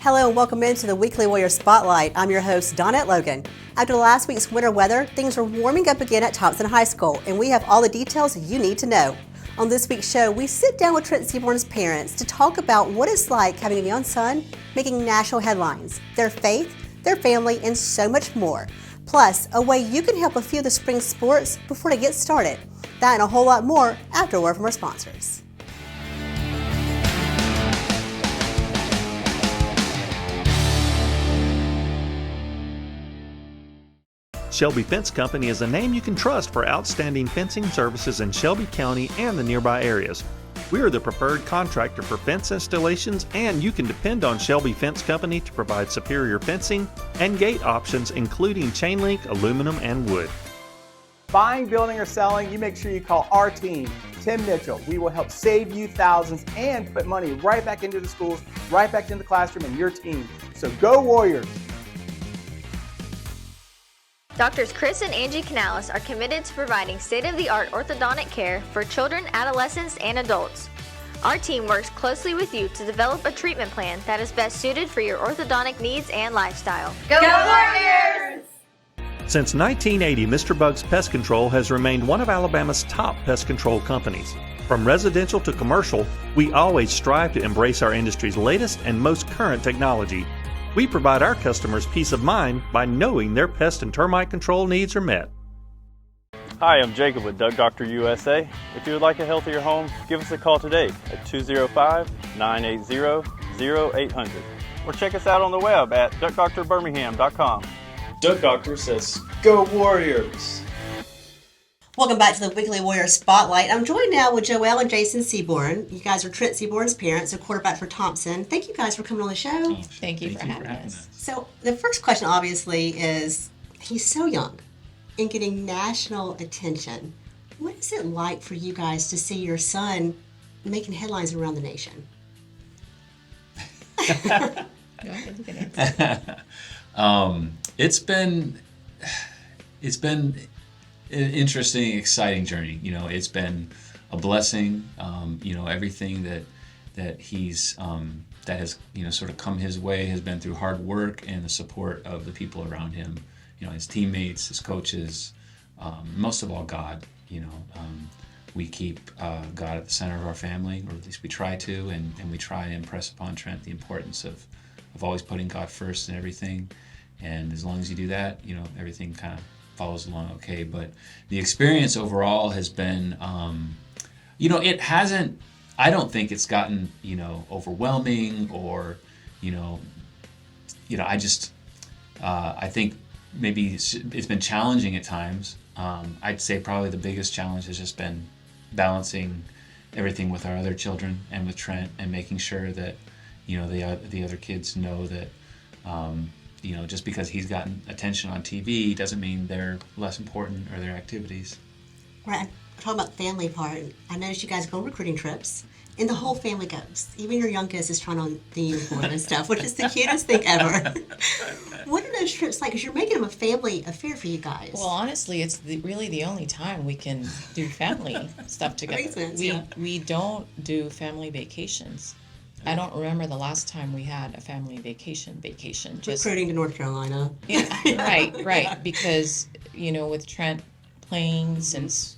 Hello and welcome into the Weekly Warrior Spotlight. I'm your host, Donette Logan. After last week's winter weather, things are warming up again at Thompson High School, and we have all the details you need to know. On this week's show, we sit down with Trent Seaborn's parents to talk about what it's like having a young son making national headlines, their faith, their family, and so much more. Plus, a way you can help a few of the spring sports before they get started. That and a whole lot more after a word from our sponsors. Shelby Fence Company is a name you can trust for outstanding fencing services in Shelby County and the nearby areas. We are the preferred contractor for fence installations, and you can depend on Shelby Fence Company to provide superior fencing and gate options, including chain link, aluminum, and wood. Buying, building, or selling, you make sure you call our team, Tim Mitchell. We will help save you thousands and put money right back into the schools, right back into the classroom and your team. So go Warriors! Doctors Chris and Angie Canales are committed to providing state-of-the-art orthodontic care for children, adolescents, and adults. Our team works closely with you to develop a treatment plan that is best suited for your orthodontic needs and lifestyle. Go Warriors! Since 1980, Mr. Bug's Pest Control has remained one of Alabama's top pest control companies. From residential to commercial, we always strive to embrace our industry's latest and most current technology. We provide our customers peace of mind by knowing their pest and termite control needs are met. Hi, I'm Jacob with Duck Doctor USA. If you would like a healthier home, give us a call today at 205-980-0800 or check us out on the web at duckdoctorbirmingham.com. Duck Doctor says, go Warriors! Welcome back to the Weekly Warrior Spotlight. I'm joined now with Jowell and Jason Seaborn. You guys are Trent Seaborn's parents, a quarterback for Thompson. Thank you guys for coming on the show. Thank you for having us. So the first question obviously is, he's so young and getting national attention. What is it like for you guys to see your son making headlines around the nation? Go ahead, you can answer. It's been an interesting, exciting journey. You know, it's been a blessing. Everything that he's that has sort of come his way has been through hard work and the support of the people around him. His teammates, his coaches, most of all God. We keep God at the center of our family, or at least we try to, and we try to impress upon Trent the importance of always putting God first in everything. And as long as you do that, everything kind of follows along okay. But the experience overall has been, it hasn't, I don't think it's gotten, overwhelming or, I think maybe it's been challenging at times. I'd say probably the biggest challenge has just been balancing everything with our other children and with Trent, and making sure that, the other kids know that, just because he's gotten attention on TV doesn't mean they're less important or their activities. Right. Talking about the family part, I noticed you guys go on recruiting trips, and the whole family goes. Even your youngest is trying on the uniform and stuff, which is the cutest thing ever. What are those trips like? Because you're making them a family affair for you guys. Well, honestly, it's really the only time we can do family stuff together. Makes sense, we don't do family vacations. I don't remember the last time we had a family vacation. Just recruiting to North Carolina. Yeah, right. Because, with Trent playing since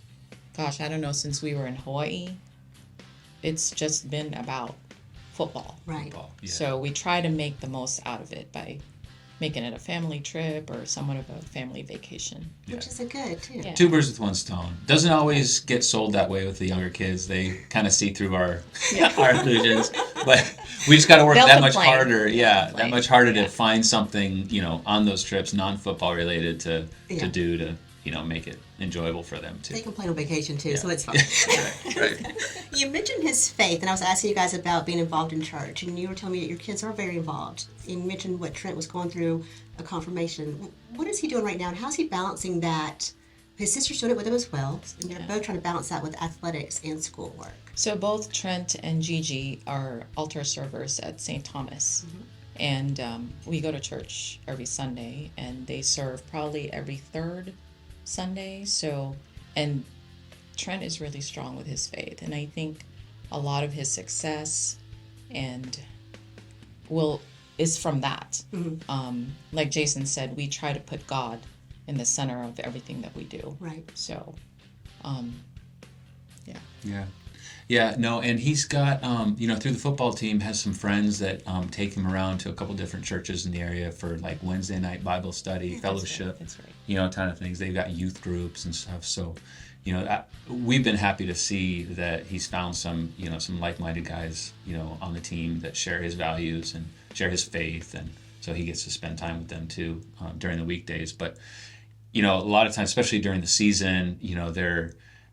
we were in Hawaii, it's just been about football. Right. Football, yeah. So we try to make the most out of it by making it a family trip or somewhat of a family vacation. Yeah. Which is a good, too. Yeah. Two birds with one stone. Doesn't always get sold that way with the younger kids. They kind of see through our illusions. But we just got to work that much harder. Yeah, that much harder to find something, on those trips, non-football related to do to, make it enjoyable for them too. They can play on vacation too, so it's fun. Right. You mentioned his faith, and I was asking you guys about being involved in church, and you were telling me that your kids are very involved. You mentioned what Trent was going through, a confirmation. What is he doing right now, and how's he balancing that? His sister's doing it with him as well, and they're both trying to balance that with athletics and schoolwork. So both Trent and Gigi are altar servers at St. Thomas. Mm-hmm. And we go to church every Sunday, and they serve probably every third Sunday. And Trent is really strong with his faith, and I think a lot of his success and is from that. Like Jason said, we try to put God in the center of everything that we do. Right. So, yeah. Yeah. Yeah, no, and he's got, through the football team, has some friends that take him around to a couple different churches in the area for like Wednesday night Bible study, fellowship, That's right. Kind of things. They've got youth groups and stuff. So, we've been happy to see that he's found some like-minded guys, on the team that share his values and share his faith. And so he gets to spend time with them too during the weekdays. But, a lot of times, especially during the season,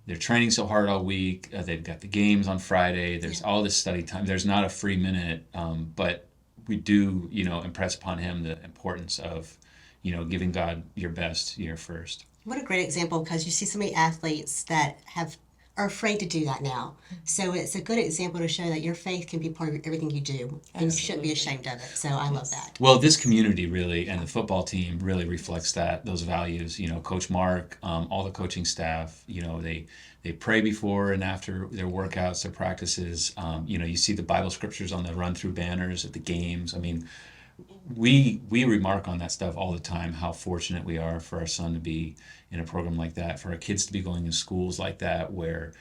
they're training so hard all week. They've got the games on Friday. There's all this study time. There's not a free minute, but we do, impress upon him the importance of, giving God your best, your first. What a great example, because you see so many athletes that are afraid to do that now. So it's a good example to show that your faith can be part of everything you do, and you shouldn't be ashamed of it. So I love that. Well, this community really, and the football team really reflects those values. Coach Mark, all the coaching staff, they pray before and after their workouts, their practices. You see the Bible scriptures on the run-through banners at the games. I mean, we remark on that stuff all the time, how fortunate we are for our son to be in a program like that, for our kids to be going to schools like that, where,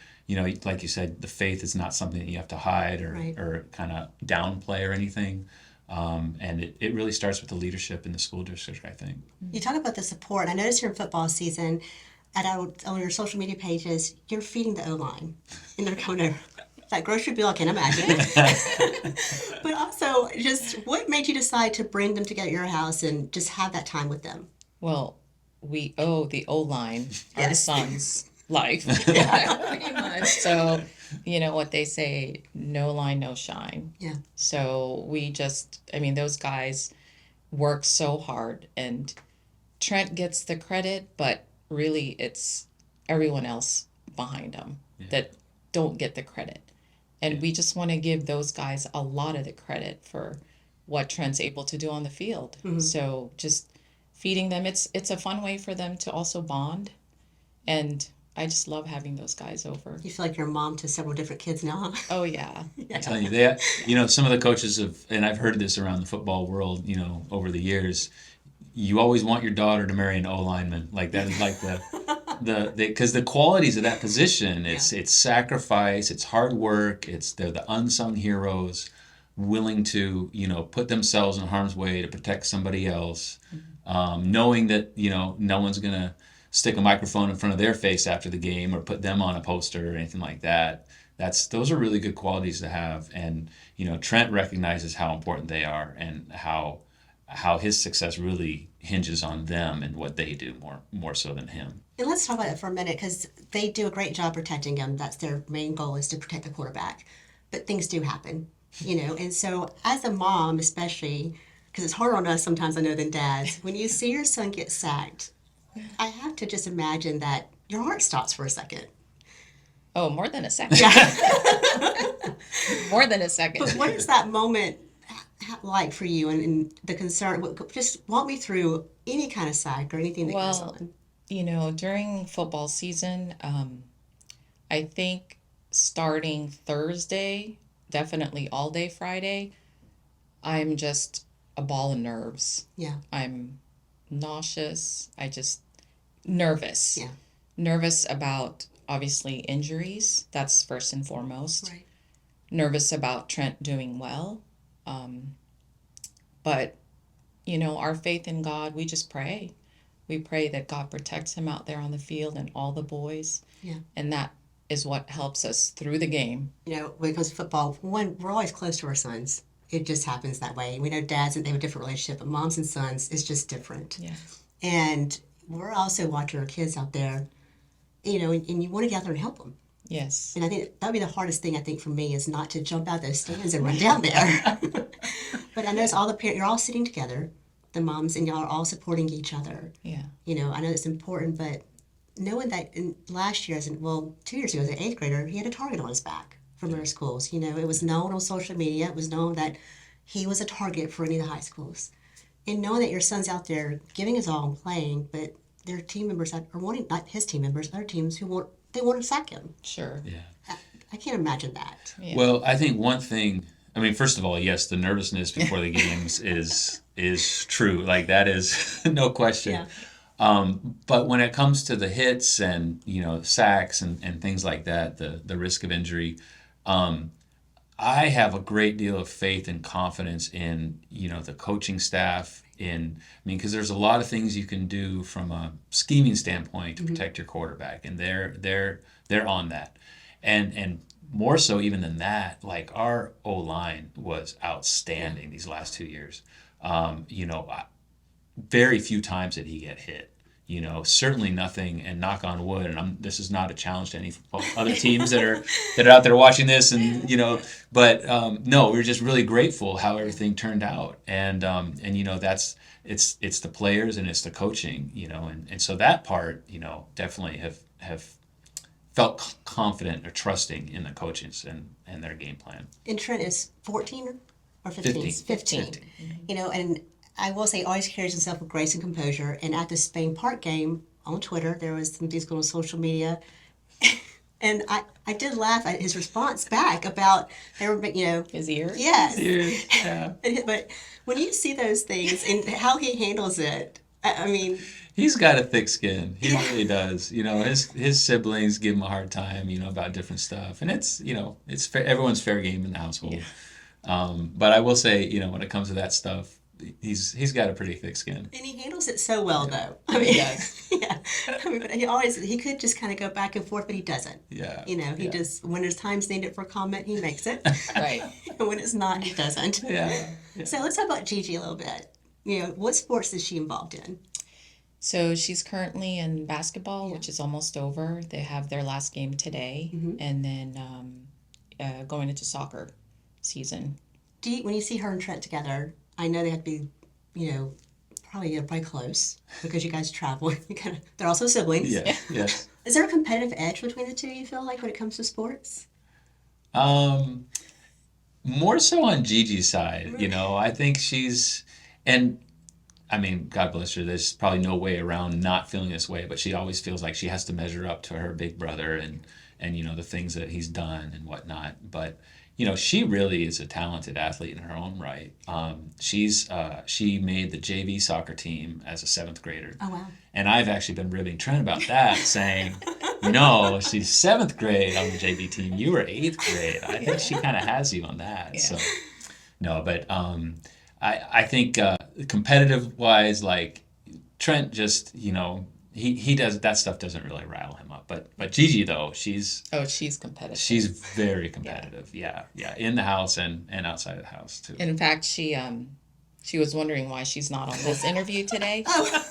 like you said, the faith is not something that you have to hide or kind of downplay or anything. And it really starts with the leadership in the school district, I think. You talk about the support. I noticed here in football season, on your social media pages, you're feeding the O-line, and they're going to that grocery bill, I can imagine. But also, just what made you decide to bring them together at your house and just have that time with them? Well, we owe the O-line our son's life. Pretty much. So, what they say, no line, no shine. Yeah. So those guys work so hard, and Trent gets the credit, but really it's everyone else behind him that don't get the credit. And we just want to give those guys a lot of the credit for what Trent's able to do on the field. Mm-hmm. So just feeding them, it's a fun way for them to also bond. And I just love having those guys over. You feel like you're a mom to several different kids now, huh? Oh, yeah. I'm telling you, some of the coaches and I've heard this around the football world, over the years, you always want your daughter to marry an O-lineman. Like that is like because the qualities of that position, it's sacrifice, it's hard work, they're the unsung heroes, willing to put themselves in harm's way to protect somebody else, knowing that no one's gonna stick a microphone in front of their face after the game or put them on a poster or anything like that. Those are really good qualities to have, and Trent recognizes how important they are and how his success really hinges on them and what they do more so than him. And let's talk about it for a minute, because they do a great job protecting him. That's their main goal, is to protect the quarterback. But things do happen, And so as a mom, especially, because it's harder on us sometimes, I know, than dads, when you see your son get sacked, I have to just imagine that your heart stops for a second. Oh, more than a second. Yeah. More than a second. But what is that moment like for you, and the concern? Just walk me through any kind of sack or anything that goes on. During football season, I think starting Thursday, definitely all day Friday, I'm just a ball of nerves. Yeah. I'm nauseous. Nervous. Yeah. Nervous about, obviously, injuries. That's first and foremost. Right. Nervous about Trent doing well. But, our faith in God, we just pray. We pray that God protects him out there on the field and all the boys. Yeah. And that is what helps us through the game. When it comes to football, we're always close to our sons. It just happens that way. We know dads, and they have a different relationship, but moms and sons is just different. Yeah. And we're also watching our kids out there, and you want to get out there and help them. Yes. And I think that would be the hardest thing, I think, for me, is not to jump out those stands and run down there. But I notice all the parents, you're all sitting together, the moms, and y'all are all supporting each other. Yeah. I know it's important, but knowing that last year, 2 years ago, as an 8th grader, he had a target on his back from their schools. It was known on social media. It was known that he was a target for any of the high schools. And knowing that your son's out there giving his all and playing, but their team members are wanting, not his team members, other teams who want to sack him. Sure. Yeah. I can't imagine that. Yeah. Well, I think one thing I mean, first of all, yes, the nervousness before the games is true. Like that is no question. Yeah. But when it comes to the hits and sacks and things like that, the risk of injury, I have a great deal of faith and confidence in the coaching staff. Because there's a lot of things you can do from a scheming standpoint to protect your quarterback, and they're on that, and more so even than that, like our O-line was outstanding these last 2 years. Very few times did he get hit. Certainly nothing, and knock on wood, and this is not a challenge to any other teams that are out there watching this, and but no, we're just really grateful how everything turned out, and that's it's the players and it's the coaching, and so that part, definitely have felt confident or trusting in the coaches and their game plan. And Trent is 14 or 15? 15. And I will say, always carries himself with grace and composure. And at the Spain Park game on Twitter, there was some things going on social media. And I did laugh at his response back about, they were, His ears? Yes. His ears, yeah. But when you see those things and how he handles it, I mean... He's got a thick skin. He really does. His siblings give him a hard time, about different stuff. And it's everyone's fair game in the household. Yeah. But I will say, when it comes to that stuff, he's got a pretty thick skin. And he handles it so well, though. I mean, yes. Yeah. I mean, but he could just kind of go back and forth, but he doesn't. Yeah. He just, when there's time's needed for comment, he makes it. Right. And when it's not, he doesn't. Yeah. So let's talk about Gigi a little bit. What sports is she involved in? So she's currently in basketball, which is almost over. They have their last game today, and then going into soccer season. When you see her and Trent together, I know they have to be, probably close because you guys travel. They're also siblings. Yeah. Yes. Is there a competitive edge between the two, you feel like, when it comes to sports? More so on Gigi's side, I think and I mean, God bless her, there's probably no way around not feeling this way, but she always feels like she has to measure up to her big brother and the things that he's done and whatnot. But, she really is a talented athlete in her own right. She made the JV soccer team as a 7th grader. Oh, wow. And I've actually been ribbing Trent about that, saying, no, she's 7th grade on the JV team. You were 8th grade. I think she kind of has you on that. Yeah. So, no, but I think competitive-wise, like, Trent just, he does, that stuff doesn't really rile him up. But Gigi, though, she's competitive. She's very competitive. Yeah. In the house and outside of the house, too. In fact, she was wondering why she's not on this interview today,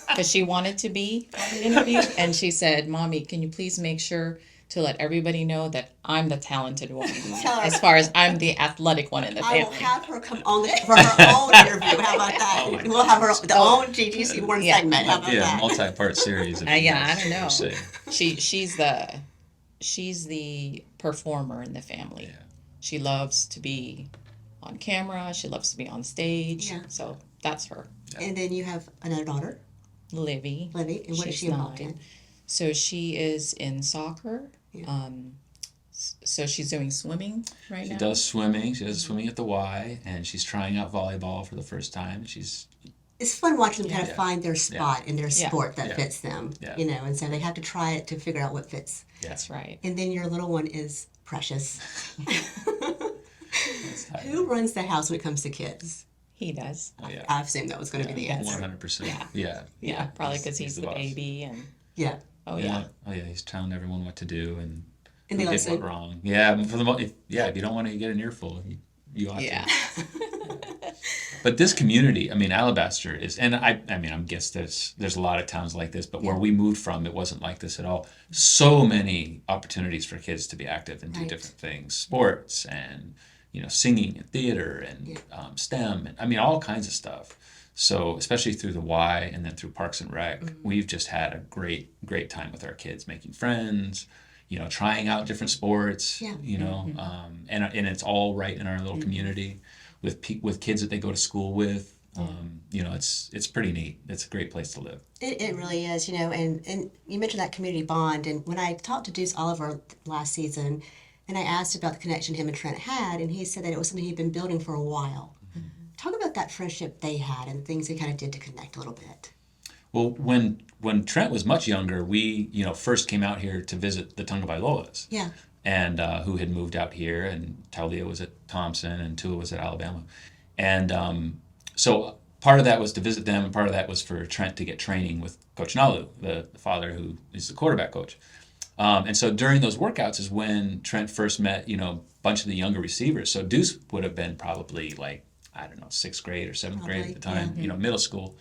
because she wanted to be on the interview, and she said, "Mommy, can you please make sure to let everybody know that I'm the talented one, as far as I'm the athletic one in the family." I will have her come on for her own interview. How about that? We'll have her own Gigi Seaborn segment. How about that? Multi-part series. I don't know. She's the performer in the family. Yeah. She loves to be on camera. She loves to be on stage. Yeah. So that's her. Yeah. And then you have another daughter, Livy. And what is she involved in? So she is in soccer. Yeah. So she's doing swimming right now. She does swimming. She does swimming at the Y, and she's trying out volleyball for the first time. It's fun watching them kind of find their spot in their sport that fits them. Yeah. And so they have to try it to figure out what fits. Yeah. That's right. And then your little one is precious. Who runs the house when it comes to kids? He does. Oh, yeah. I assumed that was going to be the answer. 100%. Yeah. Probably because he's the baby and. Yeah. Oh yeah. Oh yeah. He's telling everyone what to do and they did what wrong. Yeah. For the most, if you don't want to get an earful, you ought to. But this community, Alabaster is, and I guess there's a lot of towns like this, but where we moved from, it wasn't like this at all. So many opportunities for kids to be active and do different things, sports and singing and theater and STEM and all kinds of stuff. So especially through the Y and then through Parks and Rec, we've just had a great time with our kids, making friends, trying out different sports, and it's all right in our little community with kids that they go to school with. It's pretty neat. It's a great place to live. It really is, and you mentioned that community bond. And when I talked to Deuce Oliver last season, And I asked about the connection him and Trent had, and he said that it was something he'd been building for a while. Talk about that friendship they had and things they kind of did to connect a little bit. Well, when Trent was much younger, we first came out here to visit the Tungavailoas. Yeah. And who had moved out here, and Talia was at Thompson, and Tua was at Alabama. And so part of that was to visit them, and part of that was for Trent to get training with Coach Nalu, the father who is the quarterback coach. And so during those workouts is when Trent first met, a bunch of the younger receivers. So Deuce would have been probably like, I don't know, 6th grade or 7th grade at the time, middle school.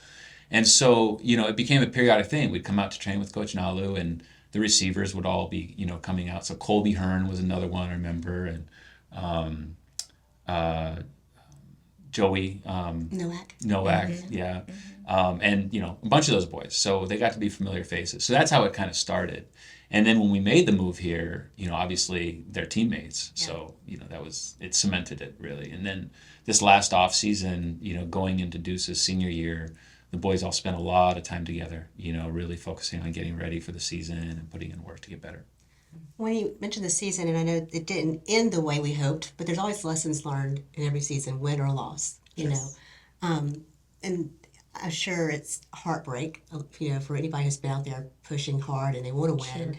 And so, it became a periodic thing. We'd come out to train with Coach Nalu, and the receivers would all be, coming out. So Colby Hearn was another one, I remember, and Joey Nowak, yeah, and a bunch of those boys. So they got to be familiar faces. So that's how it kind of started. And then when we made the move here, obviously they're teammates. Yeah. So it cemented it really. And then this last off season, going into Deuce's senior year, the boys all spent a lot of time together, really focusing on getting ready for the season and putting in work to get better. When you mentioned the season, and I know it didn't end the way we hoped, but there's always lessons learned in every season, win or loss, Yes. And I'm sure it's heartbreak, for anybody who's been out there pushing hard and they want to win. Sure.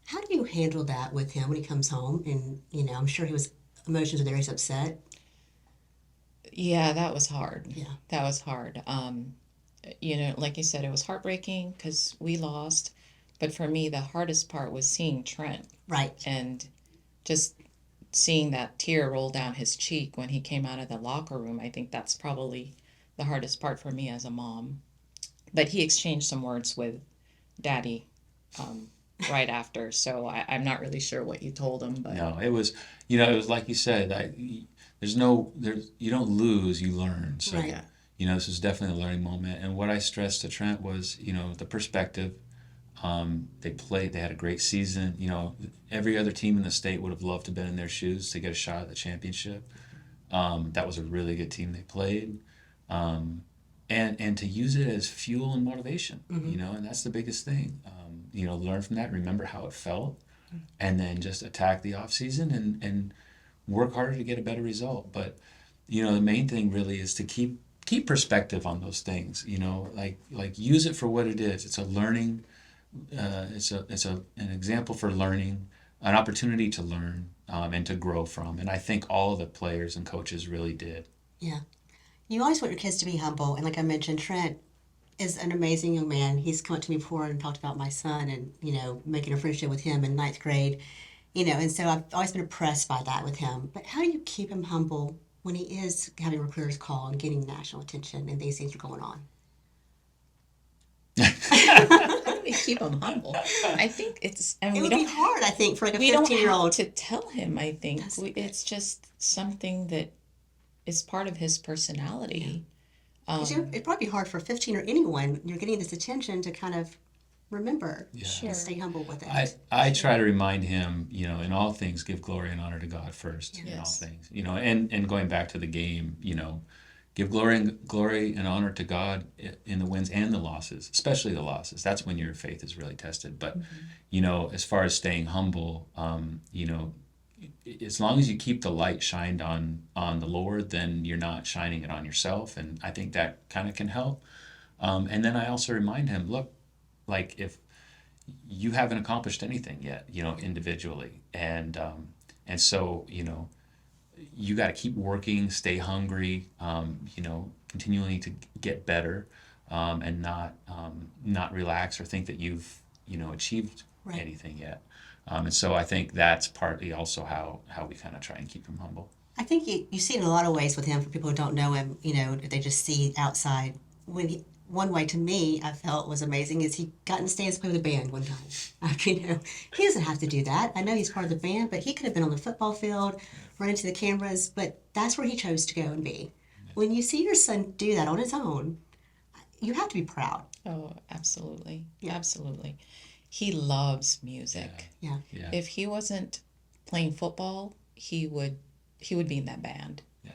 How do you handle that with him when he comes home? And, I'm sure emotions are there, he's upset. Yeah, that was hard. Yeah. That was hard. Like you said, it was heartbreaking because we lost. But for me, the hardest part was seeing Trent. Right. And just seeing that tear roll down his cheek when he came out of the locker room. I think that's probably the hardest part for me as a mom. But he exchanged some words with Daddy right after. So I'm not really sure what you told him. But no, it was like you said, you don't lose, you learn. So, right. This was definitely a learning moment. And what I stressed to Trent was, the perspective. They had a great season. Every other team in the state would have loved to have been in their shoes to get a shot at the championship. That was a really good team they played. And to use it as fuel and motivation, and that's the biggest thing. Learn from that, remember how it felt, and then just attack the off season and work harder to get a better result. But, the main thing really is to keep perspective on those things, like use it for what it is. It's a learning, it's an example for learning, an opportunity to learn, and to grow from. And I think all the players and coaches really did. Yeah. You always want your kids to be humble. And like I mentioned, Trent is an amazing young man. He's come up to me before and talked about my son and, making a friendship with him in 9th grade, and so I've always been impressed by that with him. But how do you keep him humble when he is having recruiters call and getting national attention and these things are going on? How do we keep him humble? I think it would be hard, I think, for like a 15-year-old. We don't have to tell him, I think. It's just something that is part of his personality. Yeah. It'd probably be hard for 15 or anyone. You're getting this attention to kind of remember to stay humble with it. I try to remind him, in all things, give glory and honor to God first. In all things, and going back to the game, give glory and honor to God in the wins and the losses, especially the losses. That's when your faith is really tested. But, as far as staying humble, as long as you keep the light shined on the Lord, then you're not shining it on yourself. And I think that kind of can help. And then I also remind him, look, like if you haven't accomplished anything yet, individually. And so, you got to keep working, stay hungry, continually to get better, and not relax or think that you've, achieved anything yet. And so I think that's partly also how we kind of try and keep him humble. I think you see it in a lot of ways with him. For people who don't know him, if they just see outside. One way to me I felt was amazing is he got in the stands to play with a band one time. He doesn't have to do that. I know he's part of the band, but he could have been on the football field, running to the cameras, but that's where he chose to go and be. Yeah. When you see your son do that on his own, you have to be proud. Oh, absolutely. Yeah. Absolutely. He loves music. Yeah. If he wasn't playing football, he would be in that band. Yeah.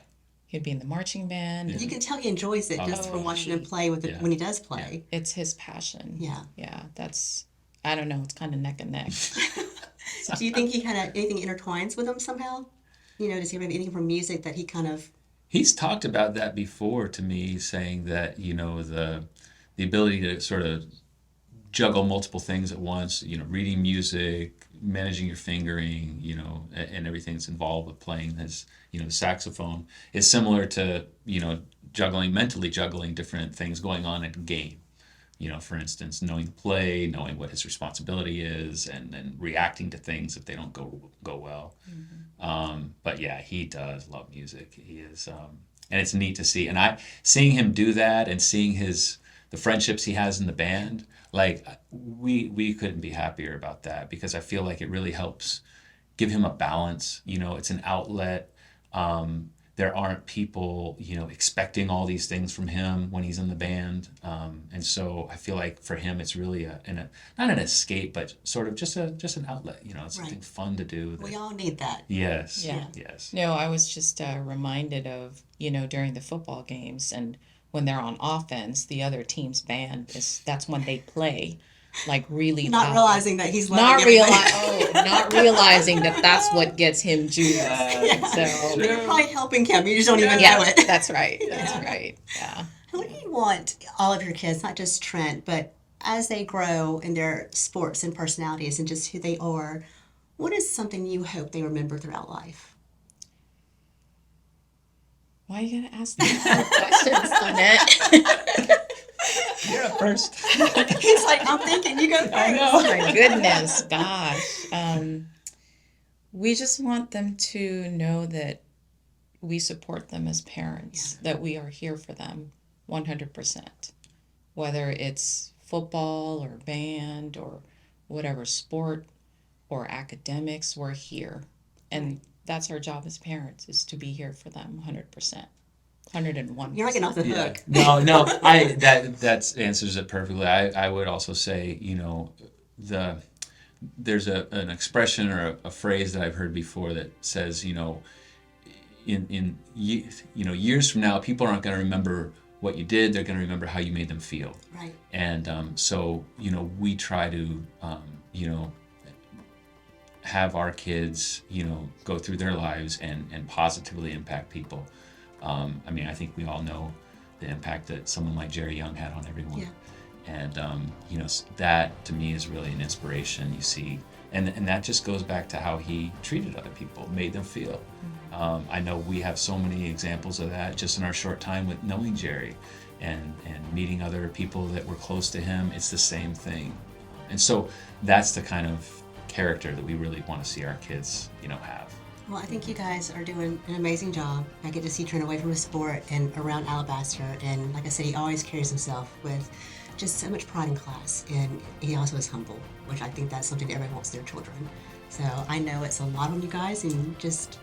He'd be in the marching band. You can tell he enjoys it just from watching him play with it when he does play. It's his passion. Yeah. Yeah. I don't know, it's kind of neck and neck. Do you think he kind of anything intertwines with him somehow? Does he have anything from music that he kind of? He's talked about that before to me, saying that the ability to sort of juggle multiple things at once, reading music, managing your fingering, and everything that's involved with playing his, the saxophone is similar to, mentally juggling different things going on in a game. For instance, knowing the play, knowing what his responsibility is, and then reacting to things if they don't go well. Mm-hmm. But yeah, he does love music. He is, and it's neat to see. And seeing him do that, and seeing the friendships he has in the band, like we couldn't be happier about that, because I feel like it really helps give him a balance. It's an outlet. There aren't people, expecting all these things from him when he's in the band. And so I feel like for him, it's really not an escape, but sort of just an outlet, it's something fun to do. We all need that. Yes. Yeah. Yes. No, I was just reminded of, during the football games, and when they're on offense, the other team's band that's when they play. Like really not loud. Realizing that he's not realizing that that's what gets him juiced. So you're probably helping him. You just don't even know it. That's right. That's right. Yeah. What do you want all of your kids, not just Trent, but as they grow in their sports and personalities and just who they are, what is something you hope they remember throughout life? Why are you gonna ask that questions, Lynette? You're up first. He's like, I'm thinking, you go first. I know. My goodness, gosh. We just want them to know that we support them as parents, that we are here for them 100%. Whether it's football or band or whatever sport or academics, we're here. And that's our job as parents, is to be here for them 100%. 101%. You're not getting off the hook. No, that answers it perfectly. I would also say, there's an expression or a phrase that I've heard before that says, in years from now, people aren't going to remember what you did. They're going to remember how you made them feel. Right. And so we try to have our kids go through their lives and positively impact people. I think we all know the impact that someone like Jerry Young had on everyone. Yeah. And, that to me is really an inspiration, you see. And that just goes back to how he treated other people, made them feel. Mm-hmm. I know we have so many examples of that just in our short time with knowing Jerry and meeting other people that were close to him. It's the same thing. And so that's the kind of character that we really want to see our kids, have. Well, I think you guys are doing an amazing job. I get to see Trent away from his sport and around Alabaster. And like I said, he always carries himself with just so much pride in class. And he also is humble, which I think that's something that everyone wants their children. So I know it's a lot on you guys, and just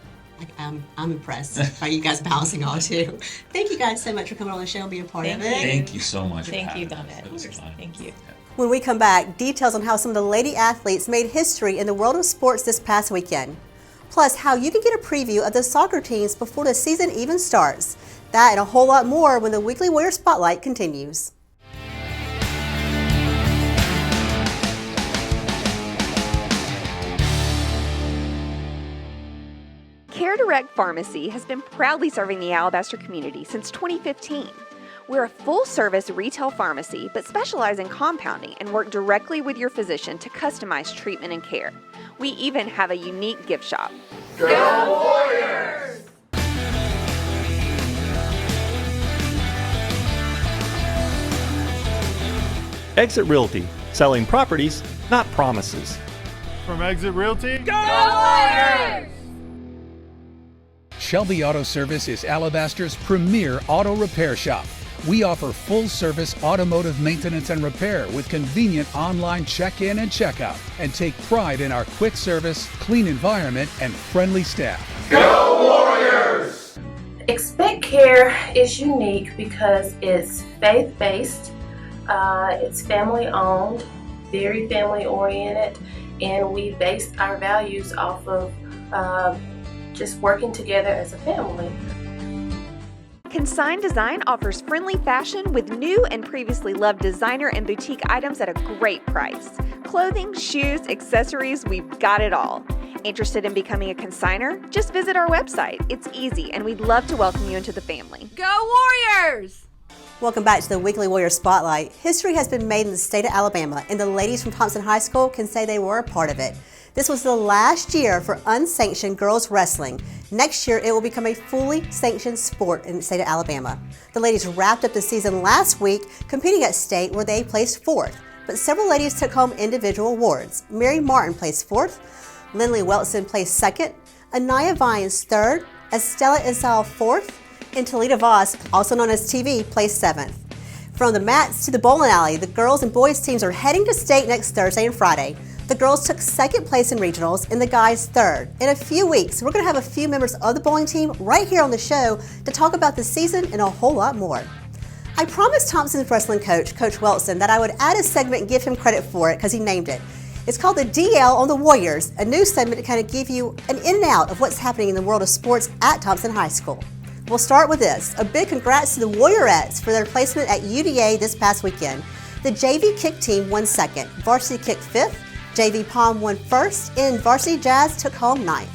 I'm impressed by you guys balancing all too. Thank you guys so much for coming on the show and being a part of it. Thank you so much. Thank you, Donette. Thank you. When we come back, details on how some of the lady athletes made history in the world of sports this past weekend. Plus, how you can get a preview of the soccer teams before the season even starts. That and a whole lot more when the Weekly Warrior Spotlight continues. CareDirect Pharmacy has been proudly serving the Alabaster community since 2015. We're a full-service retail pharmacy, but specialize in compounding and work directly with your physician to customize treatment and care. We even have a unique gift shop. Go Warriors! Exit Realty, selling properties, not promises. From Exit Realty, Go Warriors! Shelby Auto Service is Alabaster's premier auto repair shop. We offer full-service automotive maintenance and repair with convenient online check-in and check-out, and take pride in our quick service, clean environment, and friendly staff. Go Warriors! Expect Care is unique because it's faith-based, it's family-owned, very family-oriented, and we base our values off of just working together as a family. Consign Design offers friendly fashion with new and previously loved designer and boutique items at a great price. Clothing, shoes, accessories, we've got it all. Interested in becoming a consigner? Just visit our website. It's easy, and we'd love to welcome you into the family. Go Warriors! Welcome back to the Weekly Warrior Spotlight. History has been made in the state of Alabama, and the ladies from Thompson High School can say they were a part of it. This was the last year for unsanctioned girls wrestling. Next year, it will become a fully sanctioned sport in the state of Alabama. The ladies wrapped up the season last week competing at state where they placed 4th, but several ladies took home individual awards. Mary Martin placed 4th, Lindley Weltson placed 2nd, Anaya Vines 3rd, Estella Isal 4th, and Talita Voss, also known as TV, placed 7th. From the mats to the bowling alley, the girls and boys teams are heading to state next Thursday and Friday. The girls took 2nd place in regionals and the guys 3rd. In a few weeks, we're going to have a few members of the bowling team right here on the show to talk about the season and a whole lot more. I promised Thompson's wrestling coach, Coach Weltson, that I would add a segment and give him credit for it because he named it. It's called the DL on the Warriors, a new segment to kind of give you an in and out of what's happening in the world of sports at Thompson High School. We'll start with this. A big congrats to the Warriorettes for their placement at UDA this past weekend. The JV kick team won 2nd, varsity kick 5th, JV Palm won 1st, and varsity jazz took home 9th.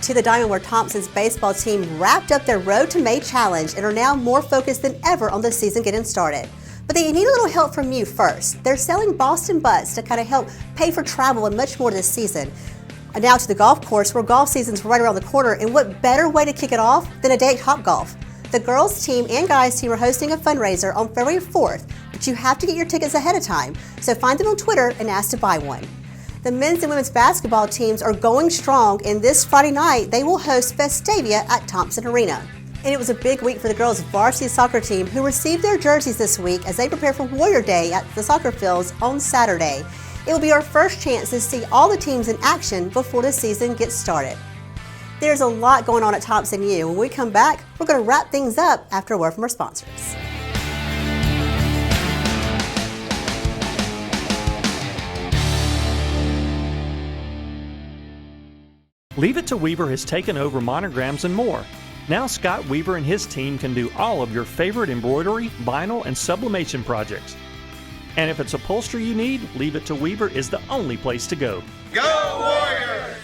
To the diamond where Thompson's baseball team wrapped up their Road to May challenge and are now more focused than ever on the season getting started. But they need a little help from you first. They're selling Boston Butts to kind of help pay for travel and much more this season. And now to the golf course where golf season's right around the corner, and what better way to kick it off than a day at Topgolf. The girls team and guys team are hosting a fundraiser on February 4th, but you have to get your tickets ahead of time, so find them on Twitter and ask to buy one. The men's and women's basketball teams are going strong, and this Friday night they will host Festavia at Thompson Arena. And it was a big week for the girls' varsity soccer team who received their jerseys this week as they prepare for Warrior Day at the soccer fields on Saturday. It will be our first chance to see all the teams in action before the season gets started. There's a lot going on at Thompson U. When we come back, we're going to wrap things up after a word from our sponsors. Leave It to Weaver has taken over monograms and more. Now Scott Weaver and his team can do all of your favorite embroidery, vinyl, and sublimation projects. And if it's upholstery you need, Leave It to Weaver is the only place to go. Go Warriors!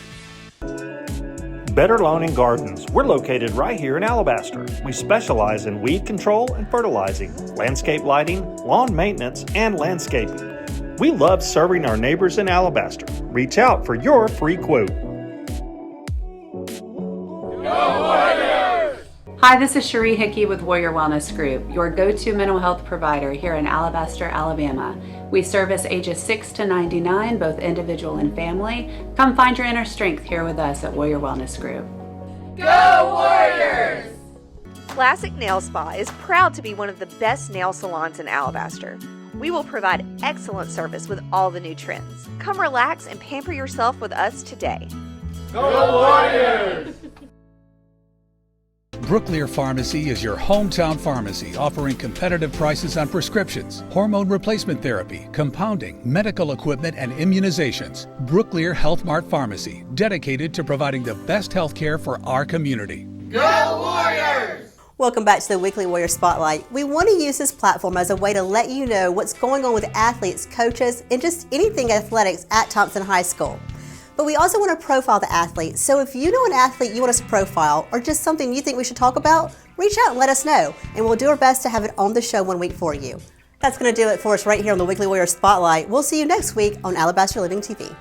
Better Lawn and Gardens. We're located right here in Alabaster. We specialize in weed control and fertilizing, landscape lighting, lawn maintenance, and landscaping. We love serving our neighbors in Alabaster. Reach out for your free quote. Hi, this is Cherie Hickey with Warrior Wellness Group, your go-to mental health provider here in Alabaster, Alabama. We service ages 6 to 99, both individual and family. Come find your inner strength here with us at Warrior Wellness Group. Go Warriors! Classic Nail Spa is proud to be one of the best nail salons in Alabaster. We will provide excellent service with all the new trends. Come relax and pamper yourself with us today. Go Warriors! Brooklear Pharmacy is your hometown pharmacy offering competitive prices on prescriptions, hormone replacement therapy, compounding, medical equipment, and immunizations. Brooklear Health Mart Pharmacy, dedicated to providing the best health care for our community. Go Warriors! Welcome back to the Weekly Warrior Spotlight. We want to use this platform as a way to let you know what's going on with athletes, coaches, and just anything athletics at Thompson High School. But we also want to profile the athletes. So if you know an athlete you want us to profile or just something you think we should talk about, reach out and let us know, and we'll do our best to have it on the show one week for you. That's going to do it for us right here on the Weekly Warrior Spotlight. We'll see you next week on Alabaster Living TV.